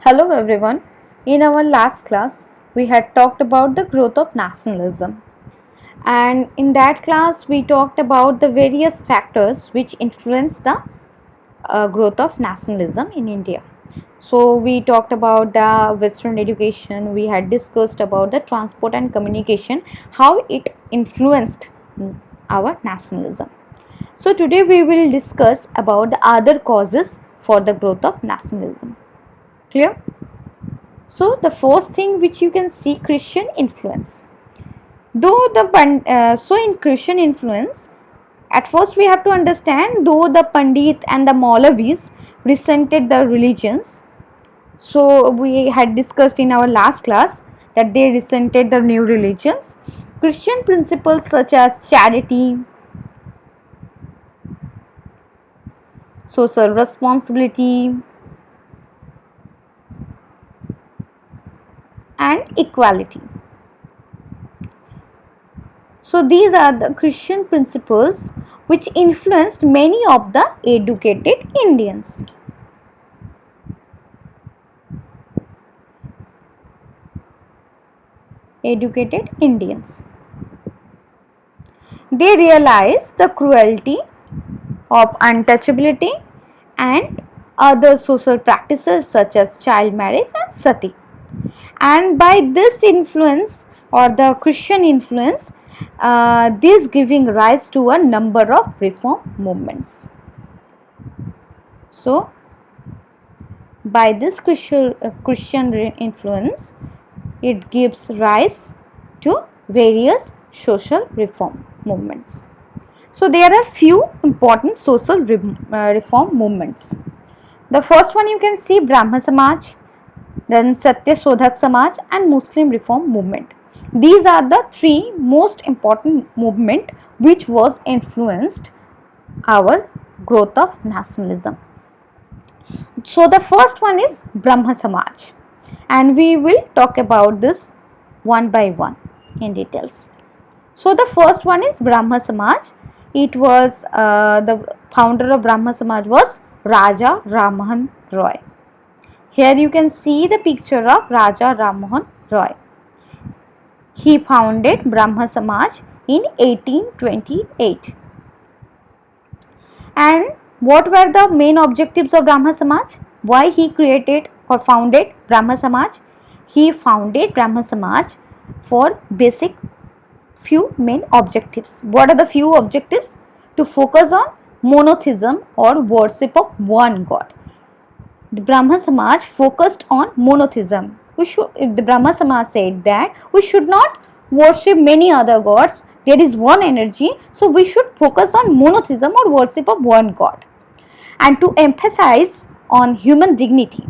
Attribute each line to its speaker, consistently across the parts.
Speaker 1: Hello everyone. In our last class, we had talked about the growth of nationalism. And in that class, we talked about the various factors which influence the growth of nationalism in India. So we talked about the Western education, we had discussed about the transport and communication, how it influenced our nationalism. So today we will discuss about the other causes for the growth of nationalism. Clear? So the first thing which you can see, Christian influence. So in Christian influence, at first we have to understand, though the Pandit and the Maulavis resented the religions. So we had discussed in our last class that they resented the new religions. Christian principles such as charity, social responsibility, and equality. So these are the Christian principles which influenced many of the educated Indians. They realized the cruelty of untouchability and other social practices such as child marriage and sati. And by this influence or the Christian influence, this giving rise to a number of reform movements. So by this Christian influence, it gives rise to various social reform movements. So there are few important social reform movements. The first one you can see, Brahmo Samaj, then Satya Shodhak Samaj and Muslim Reform Movement. These are the three most important movement which was influenced our growth of nationalism. So the first one is Brahmo Samaj, and we will talk about this one by one in details. So the first one is Brahmo Samaj. It was the founder of Brahmo Samaj was Raja Rammohan Roy. Here you can see the picture of Raja Rammohan Roy. He founded Brahmo Samaj in 1828. And what were the main objectives of Brahmo Samaj? Why he created or founded Brahmo Samaj? He founded Brahmo Samaj for basic few main objectives. What are the few objectives? To focus on monotheism or worship of one God. The Brahmo Samaj focused on monotheism. The Brahmo Samaj said that we should not worship many other gods. There is one energy, so we should focus on monotheism or worship of one God. And to emphasize on human dignity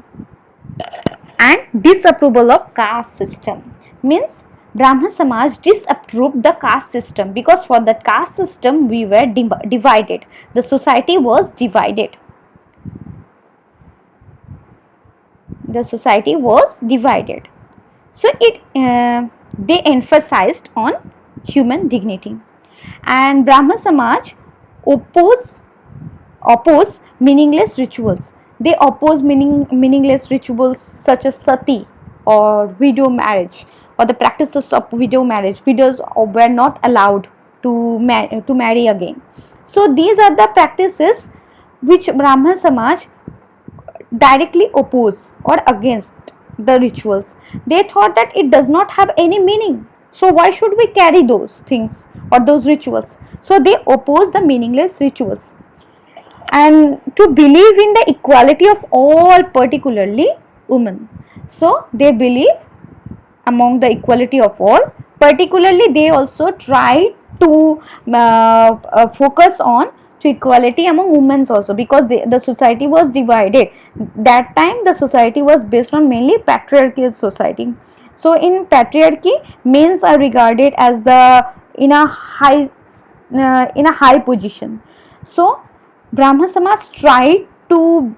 Speaker 1: and disapproval of caste system. Means Brahmo Samaj disapproved the caste system, because for the caste system we were divided. The society was divided. So they emphasized on human dignity. And Brahmo Samaj oppose meaningless rituals. They oppose meaningless rituals such as sati or widow marriage, or the practices of widow marriage. Widows were not allowed to marry again. So these are the practices which Brahmo Samaj directly oppose or against the rituals. They thought that it does not have any meaning. So why should we carry those things or those rituals? So they oppose the meaningless rituals. And to believe in the equality of all, particularly women. So they believe among the equality of all, particularly they also try to focus on to equality among women also, because the society was divided. That time the society was based on mainly patriarchal society. So in patriarchy, men are regarded as in a high position. So Brahmo Samaj tried to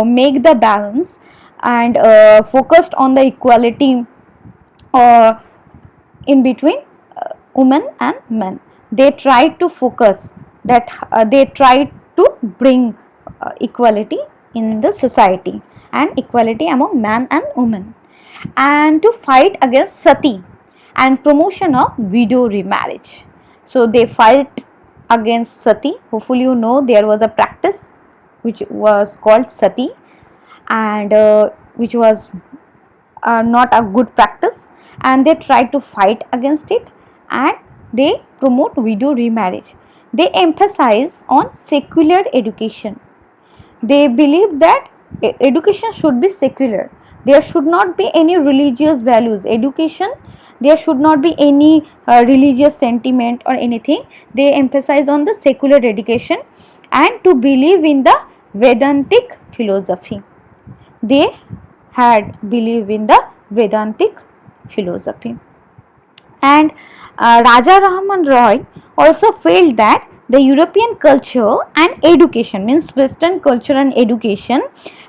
Speaker 1: make the balance and focused on the equality in between women and men. They tried to focus that they tried to bring equality in the society and equality among man and woman, and to fight against sati and promotion of widow remarriage. So they fight against sati. Hopefully you know there was a practice which was called sati, and which was not a good practice, and they try to fight against it, and they promote widow remarriage. They emphasize on secular education. They believe that education should be secular. There should not be any religious values. Education, there should not be any religious sentiment or anything. They emphasize on the secular education and to believe in the Vedantic philosophy. They had believe in the Vedantic philosophy. And Raja Rahman Roy also felt that the European culture and education, means Western culture and education,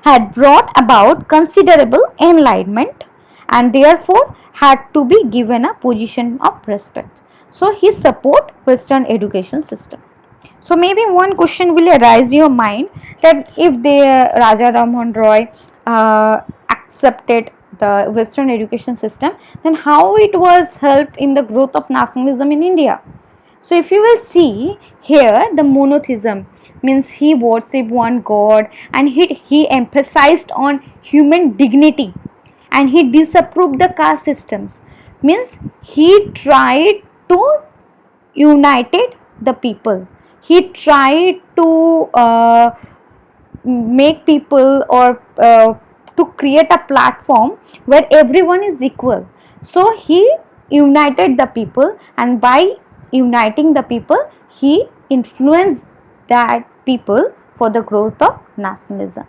Speaker 1: had brought about considerable enlightenment and therefore had to be given a position of respect. So he support Western education system. So maybe one question will arise in your mind that if the Raja Rammohn Roy accepted the Western education system, then how it was helped in the growth of nationalism in India? So if you will see here, the monotheism, means he worshipped one god and he emphasized on human dignity, and he disapproved the caste systems, means he tried to united the people. He tried to make people or to create a platform where everyone is equal. So he united the people, and by uniting the people he influenced that people for the growth of nationalism.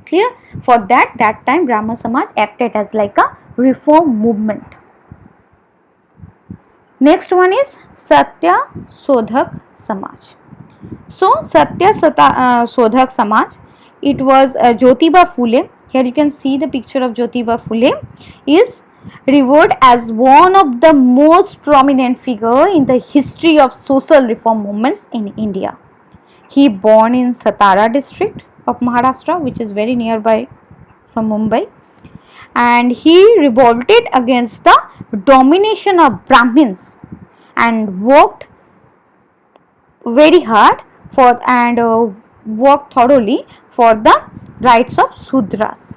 Speaker 1: Clear? For that time Brahmo Samaj acted as like a reform movement. Next one is Satya Sodhak Samaj. So Satya Sodhak Samaj, it was Jyotiba Phule. Here you can see the picture of Jyotiba Phule, is revered as one of the most prominent figure in the history of social reform movements in India. He born in Satara district of Maharashtra, which is very nearby from Mumbai, and he revolted against the domination of Brahmins and worked very hard for and worked thoroughly for the rights of Sudras.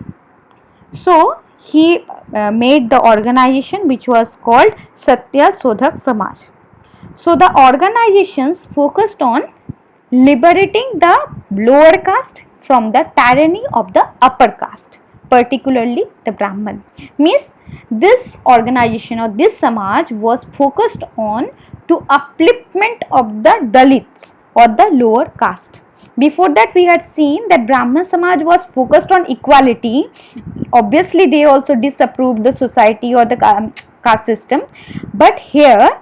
Speaker 1: So he made the organization which was called Satya Sodhak Samaj. So the organizations focused on liberating the lower caste from the tyranny of the upper caste, particularly the Brahman. Means this organization or this Samaj was focused on to upliftment of the Dalits or the lower caste. Before that we had seen that Brahman Samaj was focused on equality. Obviously they also disapproved the society or the caste system, but here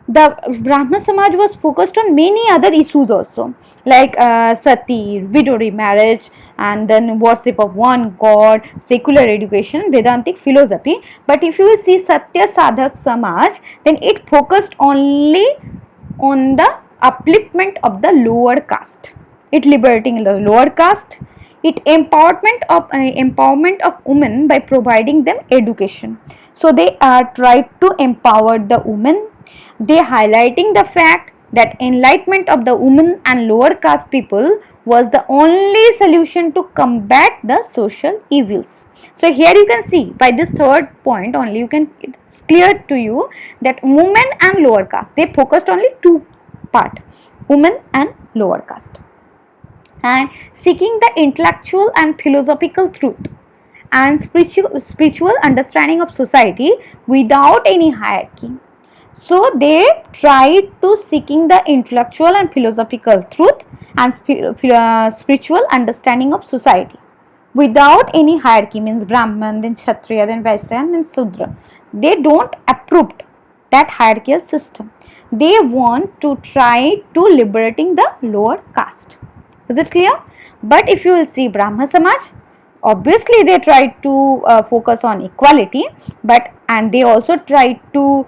Speaker 1: the Brahma Samaj was focused on many other issues also, like sati, widow remarriage, and then worship of one god, secular education, Vedantic philosophy. But if you will see Satya Sadhak Samaj, then it focused only on the upliftment of the lower caste. It liberating the lower caste. It empowerment of women by providing them education. So they tried to empower the women. They highlighting the fact that enlightenment of the women and lower caste people was the only solution to combat the social evils. So here you can see by this third point only it's clear to you that women and lower caste, they focused only two part, women and lower caste, and seeking the intellectual and philosophical truth and spiritual understanding of society without any hierarchy. So they tried to seeking the intellectual and philosophical truth and spiritual understanding of society without any hierarchy, means Brahman, then Kshatriya, then Vaishya, and then Sudra. They don't approve that hierarchical system. They want to try to liberating the lower caste. Is it clear? But if you will see Brahma Samaj, obviously they tried to focus on equality, but and they also tried to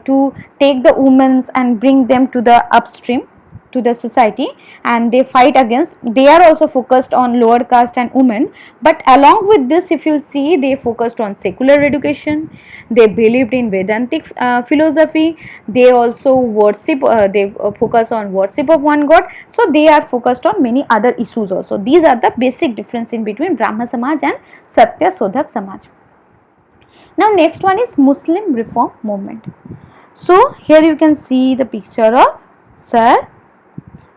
Speaker 1: to take the women and bring them to the upstream, to the society, and they fight against, they are also focused on lower caste and women, but along with this, if you see, they focused on secular education, they believed in Vedantic philosophy, they also worship, they focus on worship of one god, so they are focused on many other issues also. These are the basic difference in between Brahma Samaj and Satya Sodhak Samaj. Now next one is Muslim reform movement. So here you can see the picture of Sir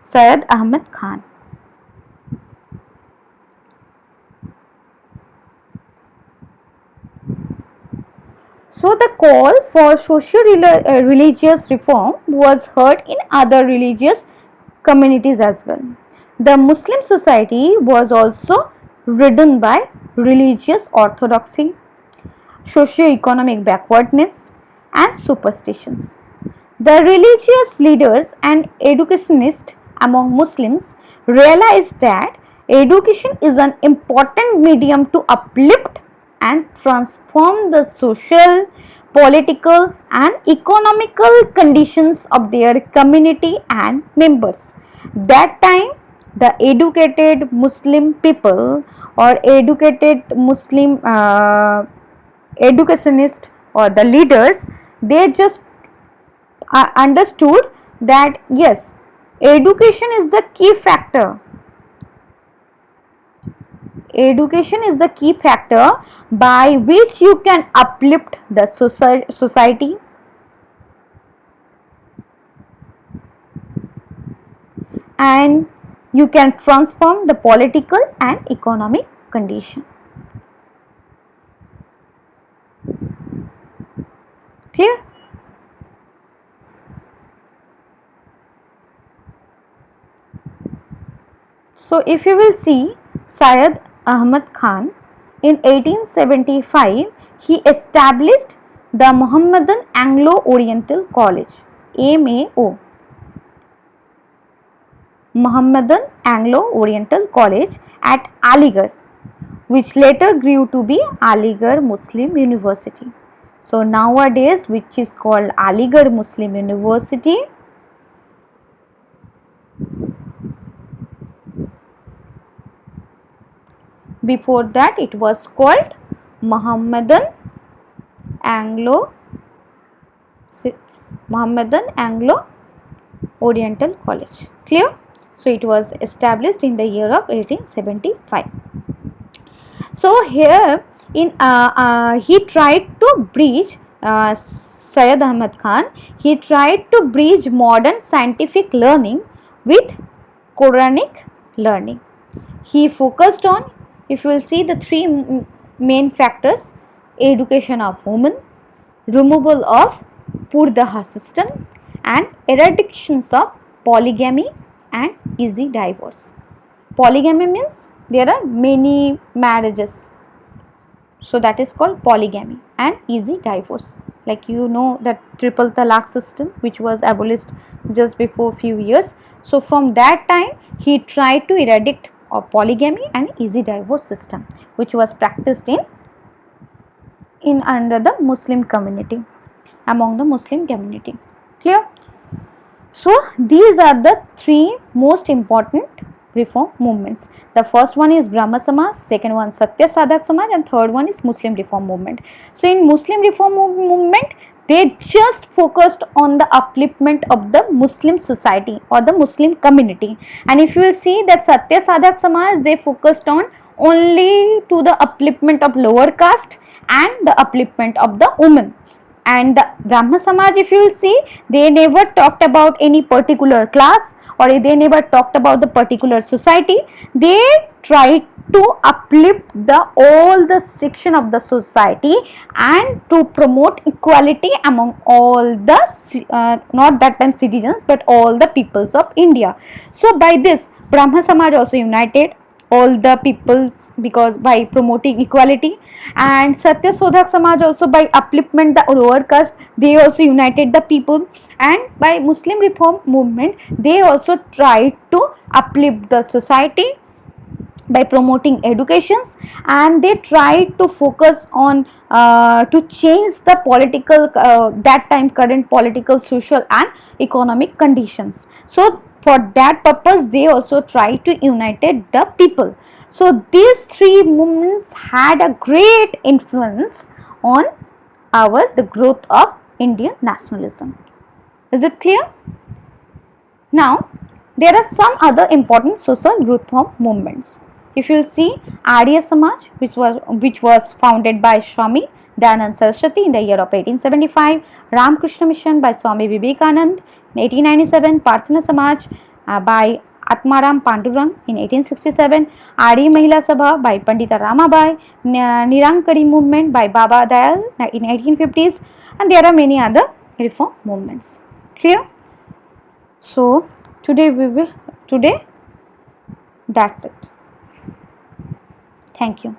Speaker 1: Syed Ahmad Khan. So the call for socio-religious reform was heard in other religious communities as well. The Muslim society was also ridden by religious orthodoxy, socio-economic backwardness and superstitions. The religious leaders and educationists among Muslims realized that education is an important medium to uplift and transform the social, political and economical conditions of their community and members. That time, the educated Muslim people or educated Muslim educationists or the leaders, they just understood that yes, education is the key factor. Education is the key factor by which you can uplift the society and you can transform the political and economic condition. Clear? So if you will see, Syed Ahmad Khan in 1875, he established the Mohammedan Anglo-Oriental College, MAO, Mohammedan Anglo-Oriental College at Aligarh, which later grew to be Aligarh Muslim University. So nowadays, which is called Aligarh Muslim University. Before that, it was called Mohammedan Anglo Oriental College. Clear? So it was established in the year of 1875. So here in he tried to bridge Syed Ahmad Khan. He tried to bridge modern scientific learning with Quranic learning. He focused on, if you will see, the three main factors: education of women, removal of Purdaha system and eradications of polygamy and easy divorce. Polygamy means there are many marriages, so that is called polygamy, and easy divorce. Like you know that triple talaq system which was abolished just before few years. So from that time he tried to eradicate polygamy and easy divorce system which was practiced in under the Muslim community, among the Muslim community. Clear? So these are the three most important reform movements. The first one is Brahma Samaj, second one Satya Sadhak Samaj, and third one is Muslim reform movement. So in Muslim reform movement, they just focused on the upliftment of the Muslim society or the Muslim community. And if you will see the Satya Sadhak Samaj, they focused on only to the upliftment of lower caste and the upliftment of the women. And the Brahma Samaj, if you will see, they never talked about any particular class or they never talked about the particular society. They tried to uplift all the section of the society and to promote equality among all the not that time citizens but all the peoples of India. So by this Brahma Samaj also united all the peoples because by promoting equality, and Satya Sodhak Samaj also by upliftment the lower caste, they also united the people, and by Muslim reform movement they also tried to uplift the society by promoting educations, and they tried to focus on to change the political that time current political, social and economic conditions. So For that purpose, they also tried to unite the people. So these three movements had a great influence on the growth of Indian nationalism. Is it clear? Now, there are some other important social reform movements. If you will see, Arya Samaj, which was founded by Swami Dayanand Saraswati in the year of 1875, Ramakrishna Mission by Swami Vivekanand in 1897, Prarthana Samaj by Atmaram Pandurang in 1867, Arya Mahila Sabha by Pandita Ramabai, Nirankari movement by Baba Dayal in 1850s, and there are many other reform movements. Clear? So today that's it. Thank you.